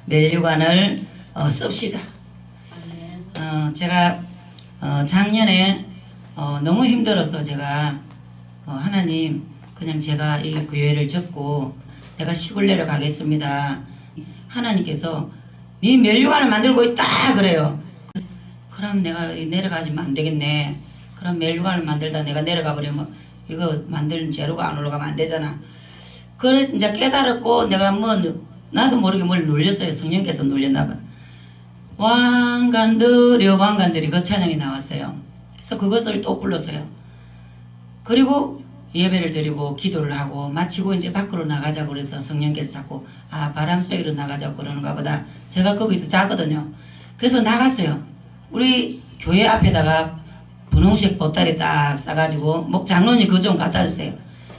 멸류관을 씁시다. 제가 작년에 너무 힘들어서 제가 하나님 그냥 제가 이 교회를 접고 내가 시골 내려가겠습니다. 하나님께서 네 멸류관을 만들고 있다 그래요. 그럼 내가 내려가지면 안 되겠네. 그럼 멸류관을 만들다 내가 내려가 버리면 이거 만드는 재료가 안 올라가면 안 되잖아. 그래 이제 깨달았고 내가 뭐 나도 모르게 뭘 눌렸어요. 성령께서 눌렸나 봐. 왕관들여 왕관들이 그 찬양이 나왔어요. 그래서 그것을 또 불렀어요. 그리고 예배를 드리고 기도를 하고 마치고 이제 밖으로 나가자고 그래서 성령께서 자꾸 바람 쐐기로 나가자고 그러는가 보다. 제가 거기서 자거든요. 그래서 나갔어요. 우리 교회 앞에다가 분홍색 보따리 딱 싸가지고 목 장로님 그거 좀 갖다 주세요.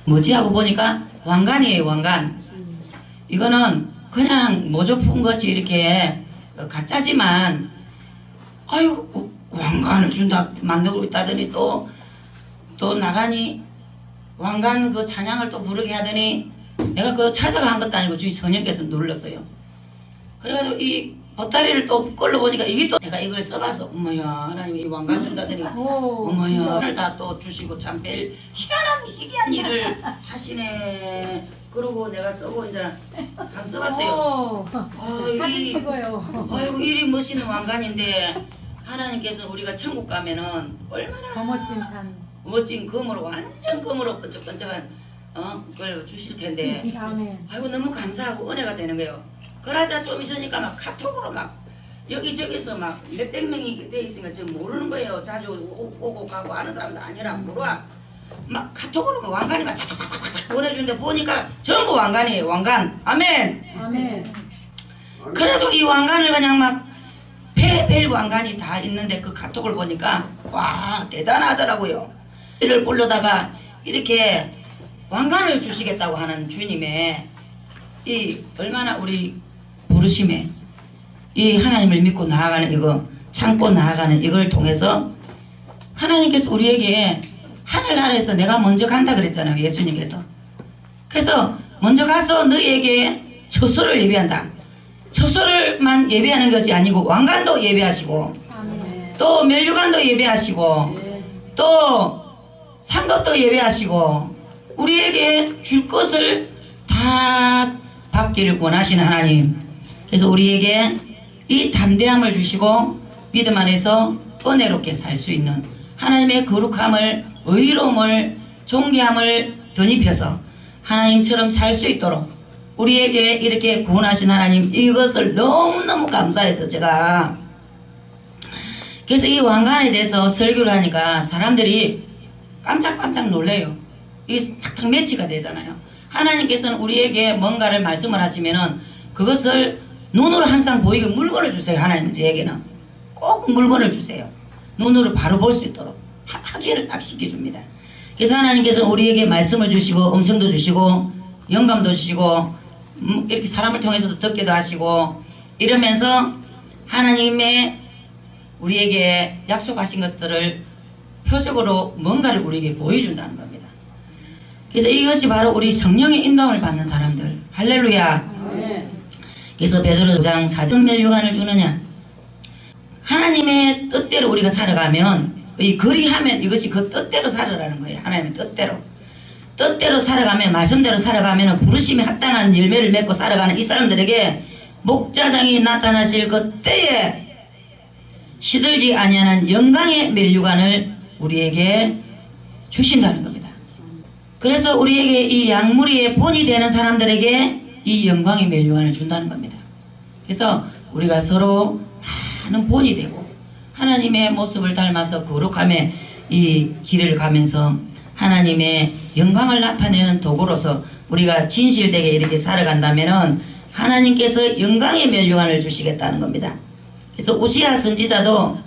뭐지 하고 보니까 왕관이에요. 왕관. 이거는 그냥 모조품 같이 이렇게 가짜지만 아유 왕관을 준다 만들고 있다더니 또 나가니 왕관 그 찬양을 또 부르게 하더니 내가 그거 찾아가 한 것도 아니고 주위 성령께서 눌렀어요. 그래가지고 이 보따리를 또 끌러 보니까 이게 또 내가 이걸 써봐서 어머야 하나님이 이 왕관 준다더니 어머야 오늘 다 또 주시고 참 별 희귀한 일을 하시네. 그러고 내가 쓰고 이제 한 써봤어요. 사진 찍어요. 아이고 이리 멋있는 왕관인데 하나님께서 우리가 천국 가면은 얼마나 더 멋진 찬. 멋진 금으로 완전 금으로 번쩍번쩍한 그걸 주실 텐데 다음에 아이고 너무 감사하고 은혜가 되는 거예요. 그러자 좀 있으니까 막 카톡으로 막 여기저기서 막 몇백 명이 돼 있으니까 지금 모르는 거예요. 자주 오고 가고 아는 사람도 아니라 물어와. 막 카톡으로 막 왕관이 막 차차차차차 보내주는데 보니까 전부 왕관이에요. 왕관. 아멘. 아멘. 그래도 이 왕관을 그냥 막 별별 왕관이 다 있는데 그 카톡을 보니까 와 대단하더라고요. 이를 불러다가 이렇게 왕관을 주시겠다고 하는 주님의 이 얼마나 우리 부르심에 이 하나님을 믿고 나아가는 이거 참고 나아가는 이걸 통해서 하나님께서 우리에게 하늘나라에서 내가 먼저 간다 그랬잖아요. 예수님께서. 그래서 먼저 가서 너희에게 처소를 예비한다. 처소를만 예배하는 것이 아니고 왕관도 예배하시고 아멘. 또 멸류관도 예배하시고 또 상급도 예배하시고 우리에게 줄 것을 다 받기를 원하시는 하나님. 그래서 우리에게 이 담대함을 주시고 믿음 안에서 은혜롭게 살 수 있는 하나님의 거룩함을 의로움을 존귀함을 덧입혀서 하나님처럼 살 수 있도록 우리에게 이렇게 구원하신 하나님 이것을 너무너무 감사해서 제가 그래서 이 왕관에 대해서 설교를 하니까 사람들이 깜짝깜짝 놀래요. 이게 탁탁 매치가 되잖아요. 하나님께서는 우리에게 뭔가를 말씀을 하시면은 그것을 눈으로 항상 보이게 물건을 주세요. 하나님은 저에게는 꼭 물건을 주세요. 눈으로 바로 볼 수 있도록 확인을 딱 시켜줍니다. 그래서 하나님께서는 우리에게 말씀을 주시고 음성도 주시고 영감도 주시고 이렇게 사람을 통해서도 듣기도 하시고 이러면서 하나님의 우리에게 약속하신 것들을 표적으로 뭔가를 우리에게 보여준다는 겁니다. 그래서 이것이 바로 우리 성령의 인도함을 받는 사람들. 할렐루야. 그래서 베드로 5장 4절 멸류관을 주느냐. 하나님의 뜻대로 우리가 살아가면 이 그리하면 이것이 그 뜻대로 살아가는 거예요. 하나님의 뜻대로. 뜻대로 살아가면 말씀대로 살아가면 부르심에 합당한 열매를 맺고 살아가는 이 사람들에게 목자장이 나타나실 그 때에 시들지 아니하는 영광의 멸류관을 우리에게 주신다는 겁니다. 그래서 우리에게 이 양무리의 본이 되는 사람들에게 이 영광의 멸류관을 준다는 겁니다. 그래서 우리가 서로 많은 본이 되고 하나님의 모습을 닮아서 거룩함의 이 길을 가면서 하나님의 영광을 나타내는 도구로서 우리가 진실되게 이렇게 살아간다면 하나님께서 영광의 멸류관을 주시겠다는 겁니다. 그래서 우시야 선지자도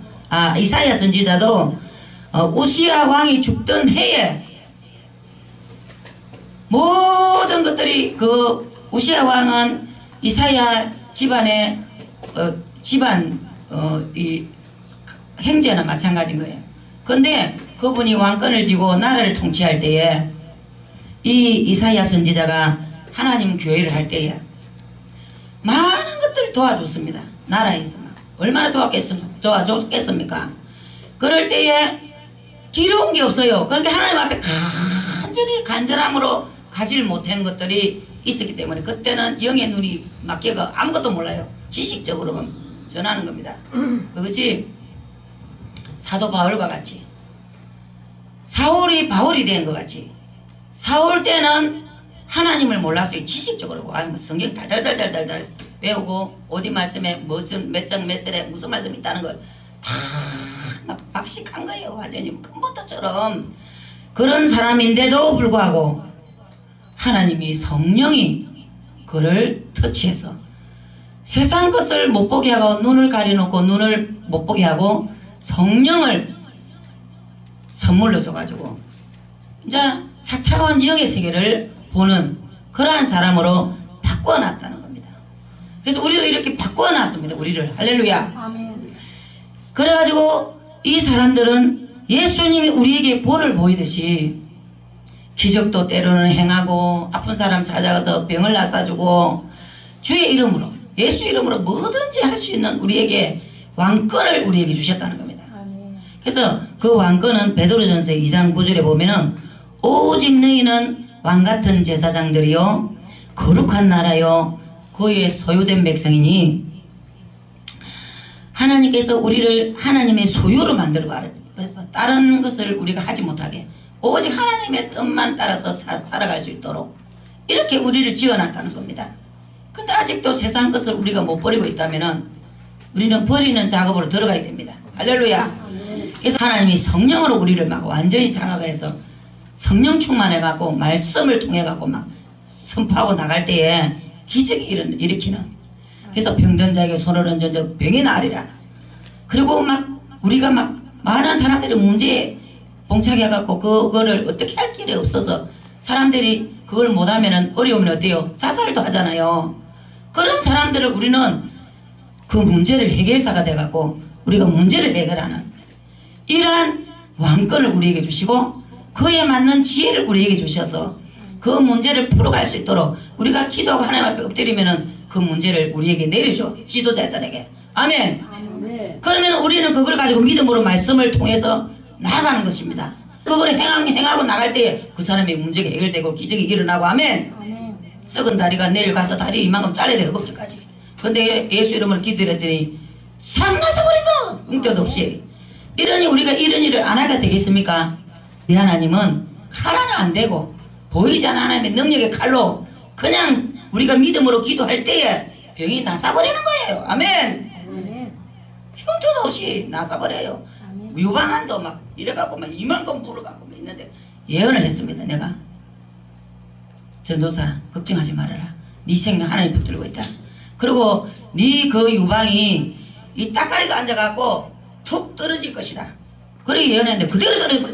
이사야 선지자도 우시야 왕이 죽던 해에 모든 것들이 그 우시야 왕은 이사야 집안의 집안 이 행제나 마찬가지인 거예요. 그런데 그분이 왕권을 쥐고 나라를 통치할 때에 이 이사야 선지자가 하나님 교회를 할 때에 많은 것들을 도와줬습니다. 나라에서 얼마나 도와줬겠습니까? 그럴 때에 기로운 게 없어요. 그러니까 하나님 앞에 간절히 간절함으로 가지를 못한 것들이 있었기 때문에 그때는 영의 눈이 막혀가 아무것도 몰라요. 지식적으로만 전하는 겁니다. 그것이 사도 바울과 같이 사울이 바울이 된 것 같이 사울 때는 하나님을 몰랐어요. 지식적으로 성경 달달달달달 외우고 어디 말씀에 무슨 몇 장 몇 절에 무슨 말씀이 있다는 걸 다 박식한 거예요. 완전히 컴퓨터처럼 그런 사람인데도 불구하고 하나님이 성령이 그를 터치해서 세상 것을 못 보게 하고 눈을 가려놓고 눈을 못 보게 하고 성령을 선물로 줘가지고 이제 4차원 영의 세계를 보는 그러한 사람으로 바꿔놨다는 겁니다. 그래서 우리도 이렇게 바꿔놨습니다. 우리를 할렐루야. 아멘. 그래가지고 이 사람들은 예수님이 우리에게 본을 보이듯이 기적도 때로는 행하고 아픈 사람 찾아가서 병을 낫아주고 주의 이름으로 예수 이름으로 뭐든지 할 수 있는 우리에게 왕권을 우리에게 주셨다는 겁니다. 아멘. 그래서 그 왕권은 베드로전서 2장 9절에 보면은 오직 너희는 왕같은 제사장들이요 거룩한 나라요 그의 소유된 백성이니 하나님께서 우리를 하나님의 소유로 만들어 그래서 다른 것을 우리가 하지 못하게 오직 하나님의 뜻만 따라서 살아갈 수 있도록 이렇게 우리를 지어놨다는 겁니다. 근데 아직도 세상 것을 우리가 못 버리고 있다면은 우리는 버리는 작업으로 들어가야 됩니다. 할렐루야. 그래서 하나님이 성령으로 우리를 막 완전히 장악을 해서 성령 충만해갖고 말씀을 통해갖고 막 선포하고 나갈 때에 기적이 일으키는 그래서 병든 자에게 손을 얹어 병이 나으리라. 그리고 막 우리가 막 많은 사람들이 문제에 봉착해갖고 그거를 어떻게 할 길이 없어서 사람들이 그걸 못하면은 어려우면 어때요? 자살도 하잖아요. 그런 사람들을 우리는 그 문제를 해결사가 돼갖고 우리가 문제를 해결하는 이러한 왕권을 우리에게 주시고 그에 맞는 지혜를 우리에게 주셔서 그 문제를 풀어갈 수 있도록 우리가 기도하고 하나님 앞에 엎드리면은 그 문제를 우리에게 내려줘. 지도자들에게. 아멘. 아멘. 그러면 우리는 그걸 가지고 믿음으로 말씀을 통해서 나아가는 것입니다. 그걸 행하고 나갈 때에 그 사람의 문제가 해결되고 기적이 일어나고 아멘. 아멘. 썩은 다리가 내일 가서 다리 이만큼 잘라야 돼 허벅지까지. 근데 예수 이름으로 기도했더니 상 나서 버리서 응대도 없이 이러니 우리가 이런 일을 안 하게 되겠습니까? 우리 하나님은 하나는 안 되고 보이지 않는 하나님의 능력의 칼로 그냥 우리가 믿음으로 기도할 때에 병이 나사버리는 거예요. 아멘. 아멘. 흉터도 없이 나사버려요. 아멘. 유방암도 막 이래갖고 막 이만큼 불어갖고 막 있는데 예언을 했습니다. 내가 전도사 걱정하지 말아라. 네 생명 하나님 붙들고 있다. 그리고 네 그 유방이 이 따까리가 앉아갖고 툭 떨어질 것이다. 그렇게 예언했는데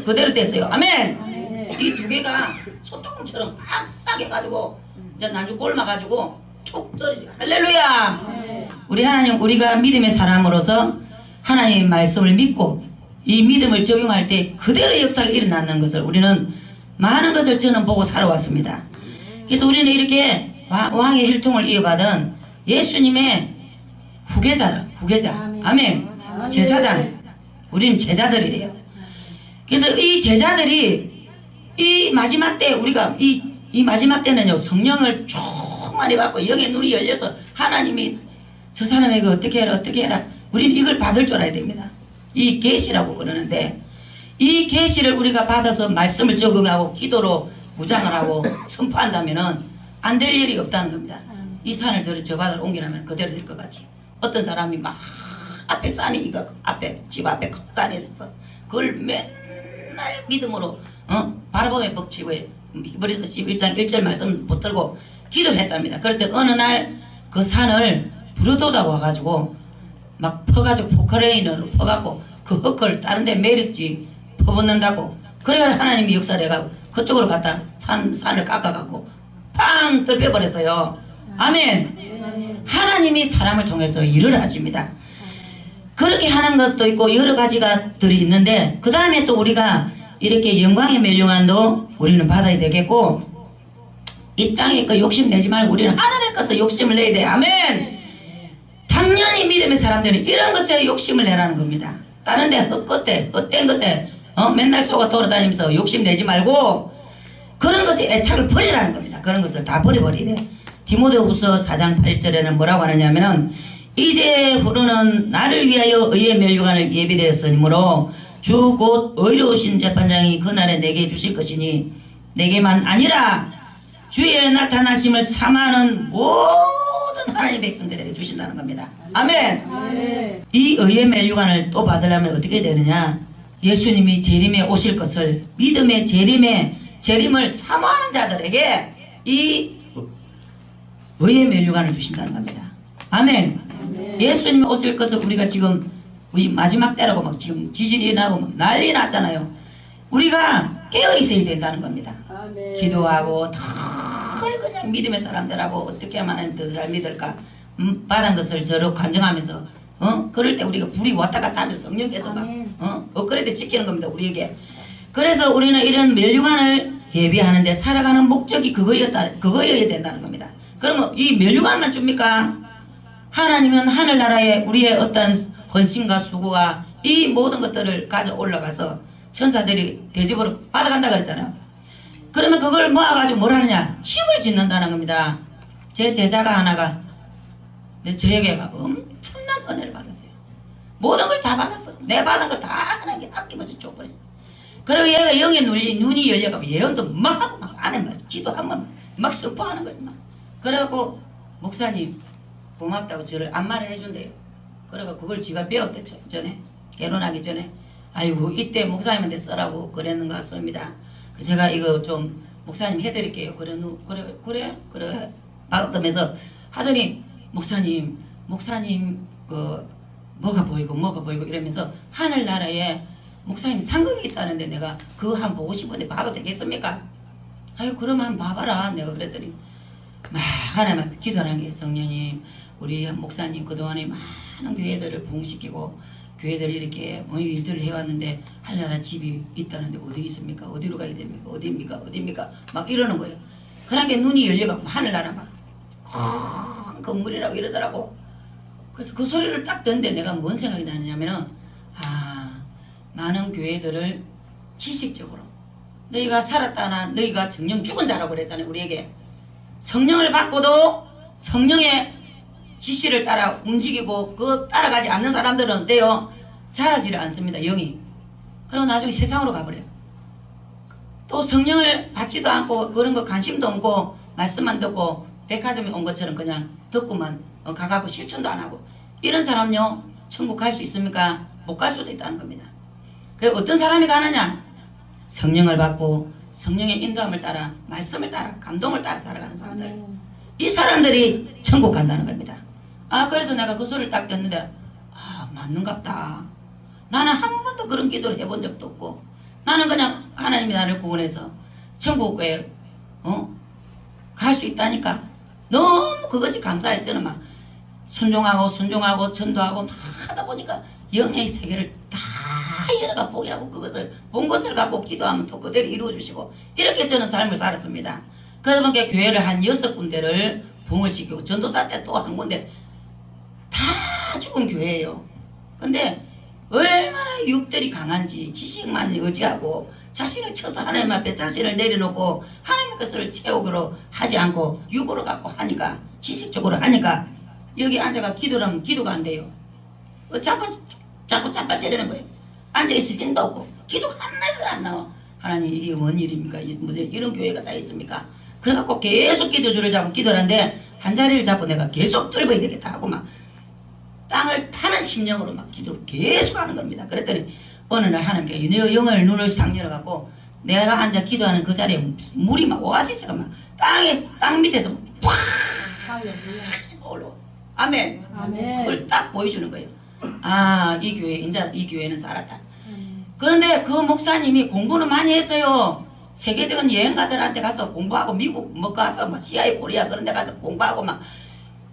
그대로 됐어요. 아멘. 아멘. 이 두 개가 소뚜껑처럼 팍팍 해가지고 이제 나중에 꼴마가지고 툭 떨어지고 할렐루야. 네. 우리 하나님 우리가 믿음의 사람으로서 하나님의 말씀을 믿고 이 믿음을 적용할 때 그대로 역사가 일어나는 것을 우리는 많은 것을 저는 보고 살아왔습니다. 그래서 우리는 이렇게 왕의 혈통을 이어받은 예수님의 후계자 아멘. 제사장 우리는 제자들이래요. 그래서 이 제자들이 이 마지막 때 우리가 이 마지막 때는요 성령을 충만히 받고 영의 눈이 열려서 하나님이 저 사람에게 어떻게 해라 우리는 이걸 받을 줄 알아야 됩니다. 이 계시라고 그러는데 이 계시를 우리가 받아서 말씀을 적응하고 기도로 무장을 하고 선포한다면은 안 될 일이 없다는 겁니다. 이 산을 들어 저 바다로 옮기라면 그대로 될 것 같이 어떤 사람이 막 앞에 산이 이거 앞에 집 앞에 큰 산이 있어서 그걸 맨날 믿음으로 바라보며 벅치고 히브리서 11장 1절 말씀 붙들고 기도를 했답니다. 그럴 때 어느 날 그 산을 부르도다 와가지고 막 퍼가지고 포크레인으로 퍼갖고 그 흙을 다른 데 매력지 퍼붓는다고 그래야 하나님이 역사를 해가지고 그쪽으로 갔다 산을 깎아갖고 팡 뚫혀버렸어요. 아멘. 하나님이 사람을 통해서 일을 하십니다. 그렇게 하는 것도 있고 여러 가지가들이 있는데 그 다음에 또 우리가 이렇게 영광의 멸류관도 우리는 받아야 되겠고 이 땅의 거 욕심 내지 말고 우리는 하늘의 것을 욕심을 내야 돼. 아멘. 당연히 믿음의 사람들은 이런 것에 욕심을 내라는 겁니다. 다른 데 헛것에 헛된 것에 맨날 쏘가 돌아다니면서 욕심 내지 말고 그런 것에 애착을 버리라는 겁니다. 그런 것을 다 버려버리래. 디모데후서 4장 8절에는 뭐라고 하느냐면은 이제 후로는 나를 위하여 의의 면류관을 예비되었으므로 주 곧 의로우신 재판장이 그날에 내게 주실 것이니 내게만 아니라 주의 나타나심을 사모하는 모든 하나님의 백성들에게 주신다는 겁니다. 아멘. 이 의의 면류관을 또 받으려면 어떻게 되느냐? 예수님이 재림에 오실 것을 믿음의 재림을 사모하는 자들에게 이 의의 면류관을 주신다는 겁니다. 아멘. 예수님이 오실 것을 우리가 지금 우리 마지막 때라고 막 지금 지진이 나고 막 난리 났잖아요. 우리가 깨어 있어야 된다는 겁니다. 기도하고 늘 그냥 믿음의 사람들하고 어떻게 하면 더 잘 믿을까 받은 것을 서로 간증하면서 그럴 때 우리가 불이 왔다 갔다 하면서 성령께서 막 업그레이드 시키는 겁니다. 우리에게. 그래서 우리는 이런 면류관을 예비하는데 살아가는 목적이 그거여야 된다는 겁니다. 그러면 이 면류관만 줍니까? 하나님은 하늘나라에 우리의 어떤 헌신과 수고가 이 모든 것들을 가져 올라가서 천사들이 대접으로 받아간다 그랬잖아요. 그러면 그걸 모아가지고 뭘 하느냐? 집을 짓는다는 겁니다. 제 제자가 하나가 저에게 엄청난 은혜를 받았어요. 모든 걸 다 받았어. 내 받은 거 다 하나님께 아낌없이 줘버렸어. 그리고 얘가 영에 눈이 열려가지고 예언도 막 하고 막 안에 막 기도하면 막 선포하는 거지 막. 그래갖고 목사님 고맙다고 저를 안마를 해준대요. 그래가 그걸 지가 배웠대 전에 결혼하기 전에. 아이고 이때 목사님한테 써라고 그랬는 것 같습니다. 제가 이거 좀 목사님 해드릴게요. 그래 받으면서 하더니 목사님 그 뭐가 보이고 이러면서 하늘나라에 목사님 상급이 있다는데 내가 그거 한번 보고 싶은데 봐도 되겠습니까? 아유 그러면 한번 봐봐라 내가 그랬더니 막 하나님한테 기도하는 게 성령님 우리 목사님 그동안에 많은 교회들을 부흥시키고 교회들이 이렇게 일들을 해왔는데 하늘나라 집이 있다는데 어디 있습니까? 어디로 가야 됩니까? 어디입니까? 막 이러는 거예요. 그러니까 눈이 열려갖고 하늘나라 막 큰 건물이라고 이러더라고. 그래서 그 소리를 딱 듣는데 내가 뭔 생각이 나느냐면은 많은 교회들을 지식적으로 너희가 살았다나 너희가 정령 죽은 자라고 그랬잖아요. 우리에게 성령을 받고도 성령의 지시를 따라 움직이고 그 따라가지 않는 사람들은 어때요? 자라지를 않습니다. 영이. 그럼 나중에 세상으로 가버려요. 또 성령을 받지도 않고 그런 거 관심도 없고 말씀만 듣고 백화점에 온 것처럼 그냥 듣고만 가가고 실천도 안 하고 이런 사람요 천국 갈 수 있습니까? 못 갈 수도 있다는 겁니다. 그리고 어떤 사람이 가느냐? 성령을 받고 성령의 인도함을 따라 말씀을 따라 감동을 따라 살아가는 사람들. 이 사람들이 천국 간다는 겁니다. 그래서 내가 그 소리를 딱 듣는데 맞는갑다. 나는 한 번도 그런 기도를 해본 적도 없고 나는 그냥 하나님이 나를 구원해서 천국에 갈 수 있다니까 너무 그것이 감사했잖아. 막 순종하고 전도하고 막 하다 보니까 영의 세계를 다 열어가 보게 하고 그것을 본 것을 갖고 기도하면 또 그대로 이루어주시고 이렇게 저는 삶을 살았습니다. 그러다 보니까 교회를 한 6군데를 부흥을 시키고 전도사 때 또 한 군데 다 죽은 교회예요. 근데 얼마나 육들이 강한지 지식만 의지하고 자신을 쳐서 하나님 앞에 자신을 내려놓고 하나님의 것을 채우기로 하지 않고 육으로 갖고 하니까 지식적으로 하니까 여기 앉아가 기도를 하면 기도가 안 돼요. 자꾸 짝발때리는 거예요. 앉아있을 힘도 없고 기도가 한마디도 안 나와. 하나님 이게 뭔 일입니까? 이런 교회가 다 있습니까? 그래갖고 계속 기도줄을 잡고 기도를 하는데 한 자리를 잡고 내가 계속 뚫어야 되겠다 하고 막 땅을 파는 심령으로 막 기도를 계속 하는 겁니다. 그랬더니 어느 날 하나님께 내 영을 눈을 싹 열어갖고 내가 앉아 기도하는 그 자리에 물이 막 오아시스가 막 땅 밑에서 팍 올라와. 아멘. 그걸 딱 보여주는 거예요. 이 교회는 살았다. 그런데 그 목사님이 공부는 많이 했어요. 세계적인 여행가들한테 가서 공부하고 미국 뭐 가서 막 CIA 코리아 그런 데 가서 공부하고 막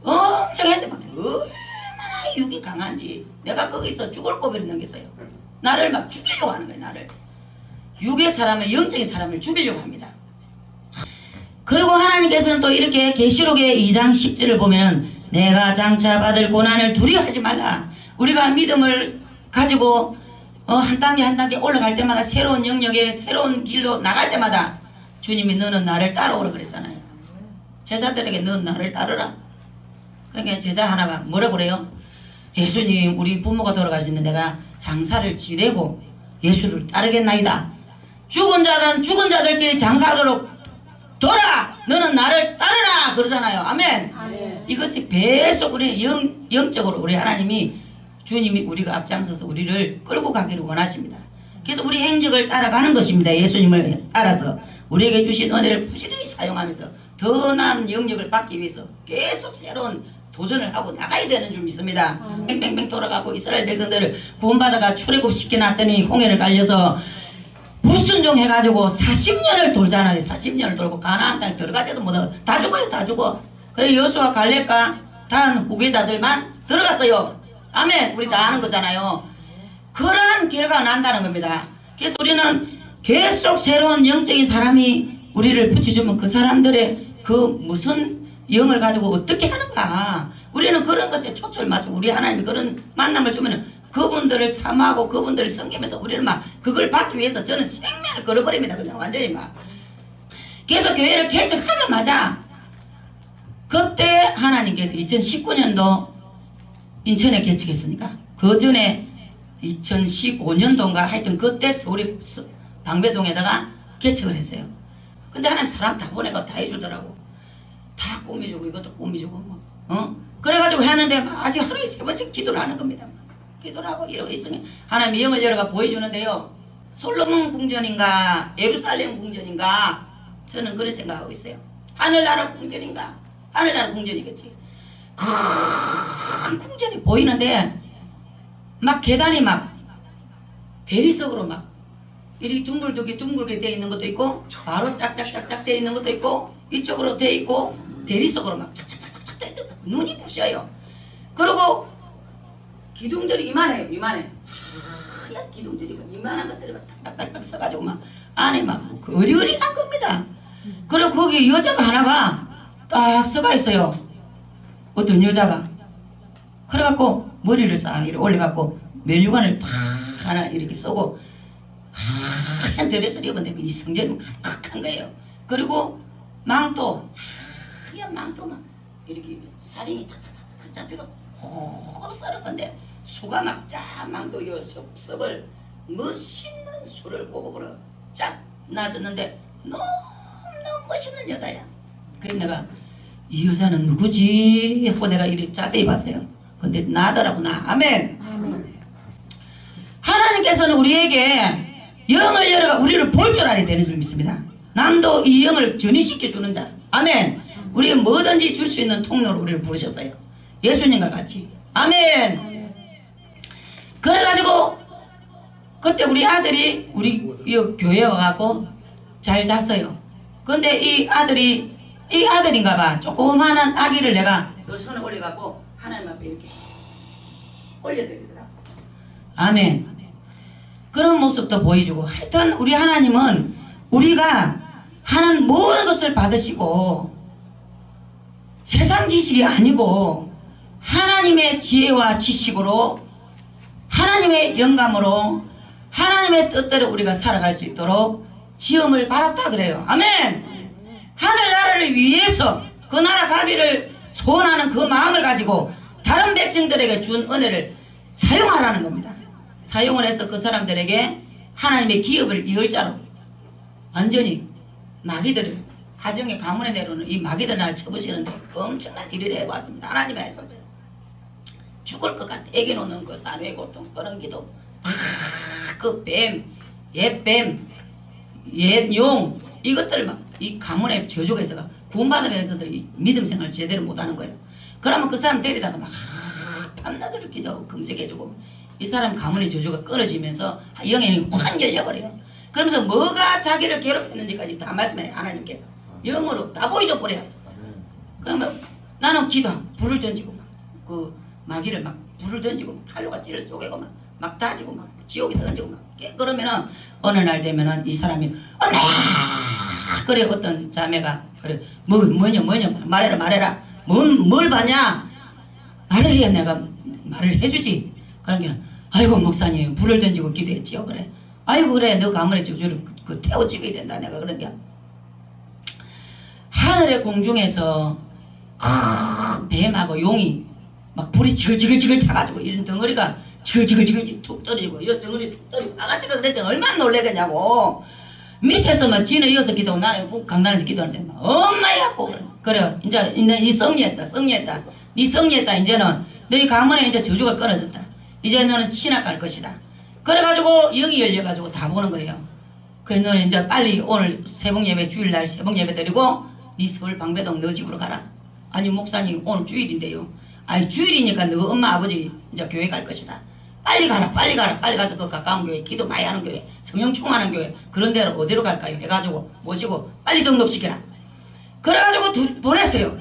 엄청 했는데 막 얼마나 육이 강한지 내가 거기서 죽을 고비를 넘겼어요. 나를 막 죽이려고 하는 거예요. 나를. 육의 사람을 영적인 사람을 죽이려고 합니다. 그리고 하나님께서는 또 이렇게 계시록의 2장 10절을 보면 내가 장차 받을 고난을 두려워하지 말라. 우리가 믿음을 가지고 한 단계 한 단계 올라갈 때마다 새로운 영역에 새로운 길로 나갈 때마다 주님이 너는 나를 따라오라 그랬잖아요. 제자들에게 너는 나를 따르라. 그러니까 제자 하나가 뭐라 그래요? 예수님, 우리 부모가 돌아가시는 내가 장사를 지내고 예수를 따르겠나이다. 죽은 자들끼리 장사하도록 돌아! 너는 나를 따르라! 그러잖아요. 아멘. 아멘. 이것이 계속 우리 영적으로 우리 하나님이 주님이 우리가 앞장서서 우리를 끌고 가기를 원하십니다. 그래서 우리 행적을 따라가는 것입니다. 예수님을 따라서 우리에게 주신 은혜를 부지런히 사용하면서 더 나은 영역을 받기 위해서 계속 새로운 도전을 하고 나가야 되는 줄 믿습니다. 뺑뺑뺑 돌아가고 이스라엘 백성들을 구원받아가 출애굽 시켜놨더니 홍해를 갈려서 불순종해가지고 40년을 돌잖아요. 40년을 돌고 가나안 땅에 들어가지도 못하고 다 죽어요. 다 죽어. 그래 여수와 갈렙과 다른 후계자들만 들어갔어요. 아멘. 우리 다 아는 거잖아요. 그러한 결과가 난다는 겁니다. 그래서 우리는 계속 새로운 영적인 사람이 우리를 붙여주면 그 사람들의 그 무슨 영을 가지고 어떻게 하는가. 우리는 그런 것에 초점을 맞추고 우리 하나님이 그런 만남을 주면 그분들을 사모하고 그분들을 섬기면서 우리는 막 그걸 받기 위해서 저는 생명을 걸어버립니다. 그냥 완전히 막. 그래서 교회를 개척하자마자 그때 하나님께서 2019년도 인천에 개척했으니까 그 전에 2015년도인가 하여튼 그때 우리 방배동에다가 개척을 했어요. 근데 하나님 사람 다 보내고 다 해주더라고. 다 꾸며주고 이것도 꾸며주고 뭐 그래가지고 하는데 아직 하루에 3번씩 기도를 하는 겁니다. 기도를 하고 이러고 있으면 하나님이 영을 열어가 보여주는데요. 솔로몬 궁전인가 예루살렘 궁전인가 저는 그런 생각하고 있어요. 하늘나라 궁전인가 하늘나라 궁전이겠지. 큰 궁전이 보이는데 막 계단이 막 대리석으로 막 이렇게 둥글게 되어 있는 것도 있고 바로 짝짝짝짝 되어 있는 것도 있고 이쪽으로 되어 있고 대리석으로 막 착착착착 되어 있는 눈이 부셔요. 그리고 기둥들이 이만해요. 이만해. 하얀 기둥들이 이만한 것들이 막 딱딱딱 써가지고 막 안에 막 어리어리한 겁니다. 그리고 거기 여자가 하나가 딱 서가 있어요. 어떤 여자가. 그래갖고 머리를 싹 이렇게 올려갖고 멜류관을 탁 하나 이렇게 쓰고 하얀 드레스를 입었는데 이 성전이 칵한 거예요. 그리고 망토 하얀 망토만 이렇게 살인이 탁탁탁 잡히고 호흡 썰은 건데 수가 막 쫙망도 요 섭섭을 멋있는 수를 고급으로 쫙 놔줬는데 너무 멋있는 여자야. 그래서 내가 이 여자는 누구지 하고 내가 이렇게 자세히 봤어요. 근데 나더라고 나. 아멘. 하나님께서는 우리에게 영을 열어가 우리를 볼 줄 알아야 되는 줄 믿습니다. 남도 이 영을 전이시켜 주는 자. 아멘. 우리가 뭐든지 줄 수 있는 통로로 우리를 부르셨어요. 예수님과 같이. 아멘. 그래가지고 그때 우리 아들이 우리 교회에 와갖고 잘 잤어요. 근데 이 아들인가 봐. 조그마한 아기를 내가 요 손에 올려갖고 하나님 앞에 이렇게 올려드리더라고. 아멘. 그런 모습도 보여주고 하여튼 우리 하나님은 우리가 하는 모든 것을 받으시고 세상 지식이 아니고 하나님의 지혜와 지식으로 하나님의 영감으로 하나님의 뜻대로 우리가 살아갈 수 있도록 지음을 받았다 그래요. 아멘. 하늘나라를 위해서 그 나라 가기를 소원하는 그 마음을 가지고 다른 백성들에게 준 은혜를 사용하라는 겁니다. 사용을 해서 그 사람들에게 하나님의 기업을 이을 자로 완전히 마귀들을 가정의 가문에 내려오는 이 마귀들 날 쳐부시는데 엄청난 일을 해봤습니다. 하나님이 했었어요. 죽을 것 같아. 애기 놓는 그 산후의 고통, 꺼렁기도 그 뱀, 옛뱀, 옛용 이것들 막 이 가문의 저주가 있어가 구원받으면서도 이 믿음 생활 제대로 못하는 거예요. 그러면 그 사람 데리다가 막 밤낮으로 기도하고 금식해주고 이 사람 가문의 저주가 끊어지면서 영이 확 열려버려요. 그러면서 뭐가 자기를 괴롭혔는지까지 다 말씀해요. 하나님께서 영으로 다 보여줘 버려요. 그러면 나는 기도하고 불을 던지고 막 그 마귀를 막 불을 던지고 칼로가 찌를 쪼개고 막 다지고 막 지옥에 던지고 막 그러면은 어느 날 되면은 이 사람이 그래 어떤 자매가 그래 뭐냐 말해라 뭘 봐냐 말을 해야 내가 말을 해주지. 그러니까 아이고 목사님 불을 던지고 기도했지요. 그래 아이고 그래 너 가문의 저주를 그 태워 찍어야 된다 내가 그러니까 하늘의 공중에서 뱀하고 용이 막 불이 지글지글 타가지고 이런 덩어리가 지글지글 툭 떨어지고 이 덩어리 툭 떨어지고 아가씨가 그랬죠. 얼마나 놀래겠냐고. 밑에서 막 지는 이어서 기도하고 나는 강단에서 기도하는데 막 엄마야 그래 이제 이 성리했다 네 성리했다. 이제는 너희 가문에 이제 저주가 끊어졌다. 이제 너는 신학 갈 것이다. 그래가지고 영이 열려가지고 다 보는 거예요. 그래서 너는 이제 빨리 오늘 새벽예배 주일날 새벽예배 드리고 네 서울 방배동 너 집으로 가라. 아니 목사님 오늘 주일인데요. 아니 주일이니까 너 엄마 아버지 이제 교회 갈 것이다. 빨리 가서 그 가까운 교회 기도 많이 하는 교회 성령 충만한 교회 그런 데로 어디로 갈까요 해가지고 모시고 빨리 등록시켜라. 그래가지고 보냈어요.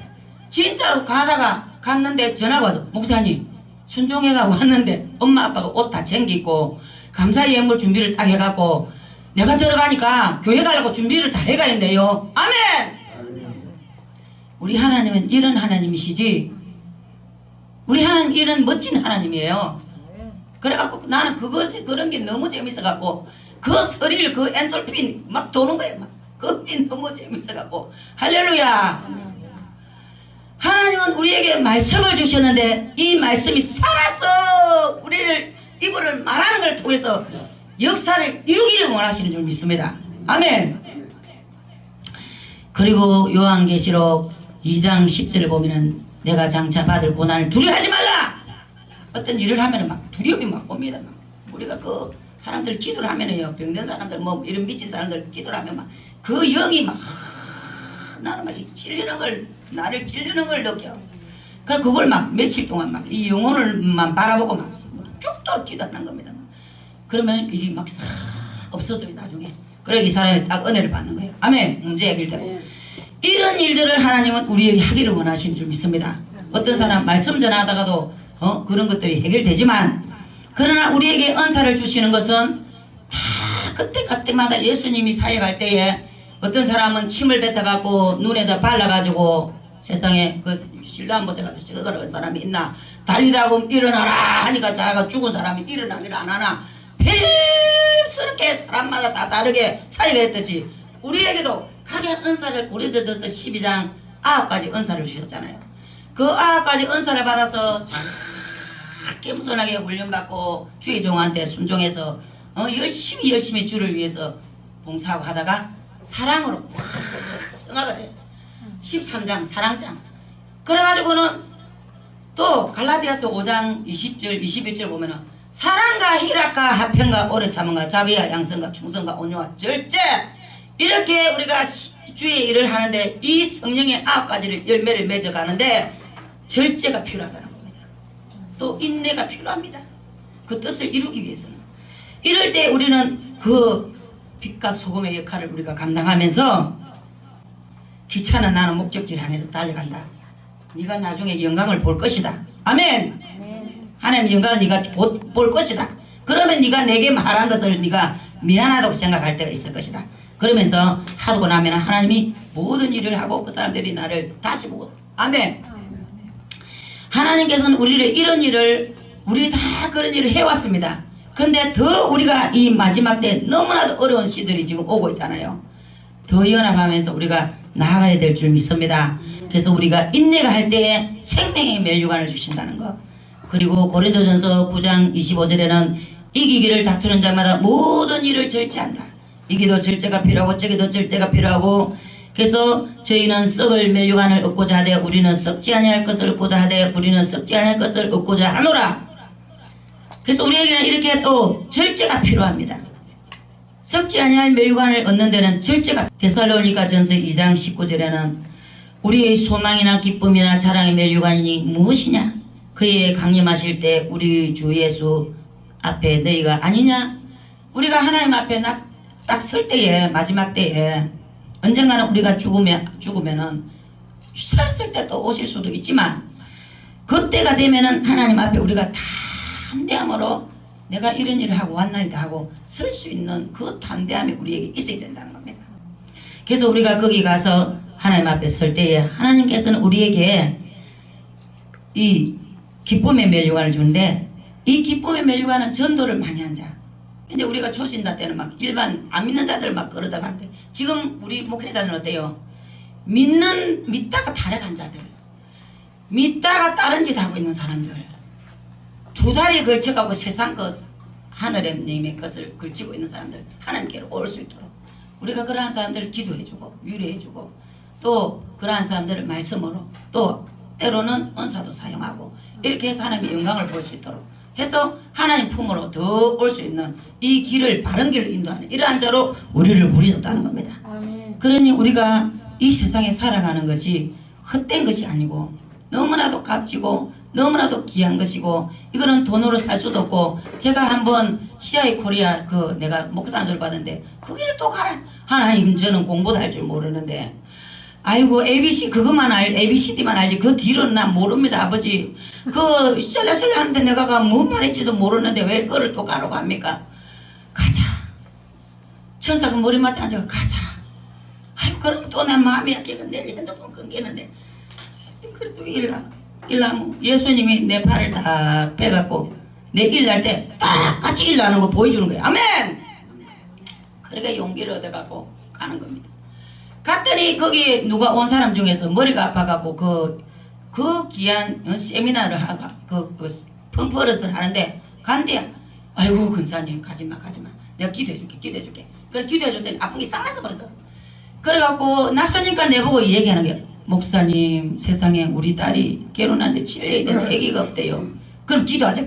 진짜로 갔는데 전화가 와서 목사님 순종회가 왔는데 엄마 아빠가 옷 다 챙기고 감사의 예물 준비를 딱 해갖고 내가 들어가니까 교회 가려고 준비를 다 해가있네요. 아멘. 우리 하나님은 이런 하나님이시지. 우리 하나님 이런 멋진 하나님이에요. 그래갖고 나는 그런 게 너무 재밌어갖고 그 스릴 그 엔돌핀 막 도는 거예요. 막 그게 너무 재밌어갖고 할렐루야. 하나님은 우리에게 말씀을 주셨는데 이 말씀이 살아서 우리를 이거를 말하는 걸 통해서 역사를 이루기를 원하시는 줄 믿습니다. 아멘. 그리고 요한계시록 2장 10절을 보면은 내가 장차 받을 고난을 두려워하지 말라. 어떤 일을 하면은 막 두려움이 막 옵니다. 우리가 그 사람들 기도를 하면은요 병든 사람들 뭐 이런 미친 사람들 기도를 하면 막 그 영이 막 나를 막 찔리는 걸 나를 찔리는 걸 느껴. 그걸 막 며칠 동안 막 이 영혼을만 바라보고 막 쭉도 기도하는 겁니다. 그러면 이게 막 싹 없어져요 나중에. 그래 이 사람이 딱 은혜를 받는 거예요. 아멘. 문제 해결되고. 이런 일들을 하나님은 우리에게 하기를 원하시는 줄 믿습니다. 어떤 사람 말씀 전하다가도 그런 것들이 해결되지만 그러나 우리에게 은사를 주시는 것은 다 그때마다 예수님이 사역할 때에 어떤 사람은 침을 뱉어갖고 눈에다 발라가지고 세상에 그 신랑못에 가서 시거럴 사람이 있나 달리다 보면 일어나라 하니까 자기가 죽은 사람이 일어나기를 안 하나 폐스럽게 사람마다 다 다르게 사역했듯이 우리에게도 각의 은사를 고린도전서 12장 9가지 은사를 주셨잖아요. 그 9가지 은사를 받아서 참 겸손하게 훈련받고 주의 종한테 순종해서 열심히 주를 위해서 봉사하고 하다가 사랑으로 확 승화가 돼요. 13장 사랑장. 그래가지고는 또 갈라디아서 5장 20절 21절 보면은 사랑과 희락과 화평과 오래 참음과 자비와 양성과 충성과 온유와 절제 이렇게 우리가 주의 일을 하는데 이 성령의 9가지를 열매를 맺어가는데 절제가 필요하다는 겁니다. 또 인내가 필요합니다. 그 뜻을 이루기 위해서는. 이럴 때 우리는 그 빛과 소금의 역할을 우리가 감당하면서 귀찮은 나는 목적지를 향해서 달려간다. 네가 나중에 영광을 볼 것이다. 아멘. 하나님 영광을 네가 곧 볼 것이다. 그러면 네가 내게 말한 것을 네가 미안하다고 생각할 때가 있을 것이다. 그러면서 하고 나면 하나님이 모든 일을 하고 그 사람들이 나를 다시 보고. 아멘. 하나님께서는 우리를 이런 일을 우리 다 그런 일을 해왔습니다. 근데 더 우리가 이 마지막 때 너무나도 어려운 시들이 지금 오고 있잖아요. 더 연합하면서 우리가 나아가야 될 줄 믿습니다. 그래서 우리가 인내가 할 때에 생명의 멸류관을 주신다는 것. 그리고 고린도전서 9장 25절에는 이기기를 다투는 자마다 모든 일을 절제한다. 이기도 절제가 필요하고 저기도 절제가 필요하고 그래서 저희는 썩을 멸류관을 얻고자 하되 우리는 썩지 아니할 것을 얻고자 하되 우리는 썩지 아니할 것을 얻고자 하노라. 그래서 우리에게는 이렇게 또 절제가 필요합니다. 썩지 아니할 멸류관을 얻는 데는 절제가. 데살로니가 전서 2장 19절에는 우리의 소망이나 기쁨이나 자랑의 멸류관이 무엇이냐? 그의 강림하실 때 우리 주 예수 앞에 너희가 아니냐? 우리가 하나님 앞에 딱 설 때에 마지막 때에 언젠가는 우리가 죽으면은 살았을 때 또 오실 수도 있지만 그때가 되면은 하나님 앞에 우리가 담대함으로 내가 이런 일을 하고 왔나이다 하고 설 수 있는 그 담대함이 우리에게 있어야 된다는 겁니다. 그래서 우리가 거기 가서 하나님 앞에 설 때에 하나님께서는 우리에게 이 기쁨의 멸류관을 주는데, 이 기쁨의 멸류관은 전도를 많이 한 자. 이제 우리가 초신다 때는 막 일반 안 믿는 자들 막 끌어다 갈때, 지금 우리 목회자들은 어때요? 믿다가 타락한 자들, 믿다가 다른 짓 하고 있는 사람들, 두 다리에 걸쳐가고 세상 것, 하늘님의 것을 걸치고 있는 사람들, 하나님께로 올 수 있도록 우리가 그러한 사람들을 기도해주고 위로해주고, 또 그러한 사람들을 말씀으로, 또 때로는 언사도 사용하고, 이렇게 해서 하나님의 영광을 볼 수 있도록 해서 하나님 품으로 더 올 수 있는 이 길을, 바른 길로 인도하는 이러한 자로 우리를 부르셨다는 겁니다. 아멘. 그러니 우리가 이 세상에 살아가는 것이 헛된 것이 아니고 너무나도 값지고 너무나도 귀한 것이고, 이거는 돈으로 살 수도 없고, 제가 한번 CI 코리아 그 내가 목사 안수를 받았는데 그 길을 또 가라. 하나님, 저는 공부도 할 줄 모르는데, 아이고 ABC 그것만 ABCD만 알지 그 뒤로는 난 모릅니다 아버지. 그 셀레셀레 하는데 내가 뭔 말인지도 모르는데 왜 그걸 또 가라고 합니까? 가자. 천사가 머리맡에 앉아서 가자. 아이고 그럼 또 내 마음이 약해서 내 핸드폰 끊기는데, 그래도 일나무 예수님이 내 팔을 다 빼갖고 내 일날 때 딱 같이 일나는 거 보여주는 거예요. 아멘. 그러니까 용기를 얻어갖고 가는 겁니다. 갔더니 거기 누가 온 사람 중에서 머리가 아파갖고 그 귀한 세미나를 하고 그 펑퍼릇을 하는데 간대야. 아이고 근사님 가지마 내가 기도해줄게. 그래 기도해줄 때 아픈 게 싹 나서 버렸어. 그래갖고 낙사니까 내보고 이 얘기하는 게, 목사님 세상에 우리 딸이 결혼하는데 치료해야 되는 아기가 없대요. 그럼 기도하자.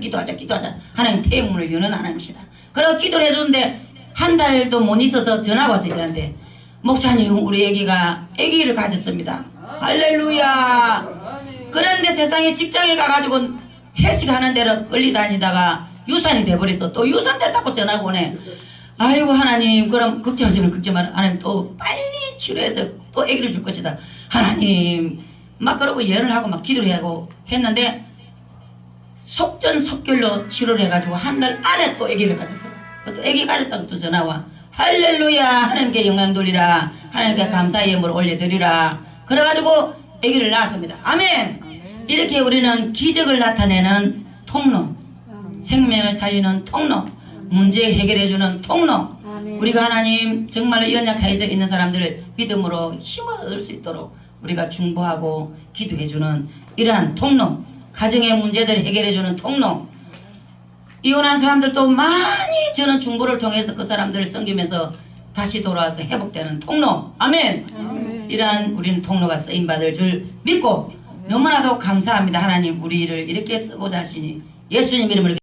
하나님 태영문을 여는 하나님이시다. 그래서 기도를 해주는데 한 달도 못 있어서 전화가 왔어요. 저한테, 목사님 우리 아기를 가졌습니다. 할렐루야. 그런데 세상에 직장에 가가지고 회식하는 데로 끌리다니다가 유산이 돼버렸어. 또 유산 됐다고 전화가 오네. 아이고 하나님, 그럼 걱정하지 마. 하나님 또 빨리 치료해서 또 아기를 줄 것이다. 하나님 막 그러고 예언을 하고 막 기도를 하고 했는데, 속전속결로 치료를 해가지고 한 달 안에 또 아기를 가졌어. 또 아기 가졌다고 또 전화와. 할렐루야. 하나님께 영광 돌리라. 하나님께 감사의 예물을 올려드리라. 그래가지고 아기를 낳았습니다. 아멘. 이렇게 우리는 기적을 나타내는 통로, 생명을 살리는 통로, 문제 해결해주는 통로, 우리가 하나님 정말로 연약해져 있는 사람들을 믿음으로 힘을 얻을 수 있도록 우리가 중보하고 기도해주는 이러한 통로, 가정의 문제들을 해결해주는 통로, 이혼한 사람들도 많이 저는 중보를 통해서 그 사람들을 섬기면서 다시 돌아와서 회복되는 통로. 아멘. 이러한 우리는 통로가 쓰임받을 줄 믿고 너무나도 감사합니다. 하나님 우리를 이렇게 쓰고자 하시니 예수님 이름으로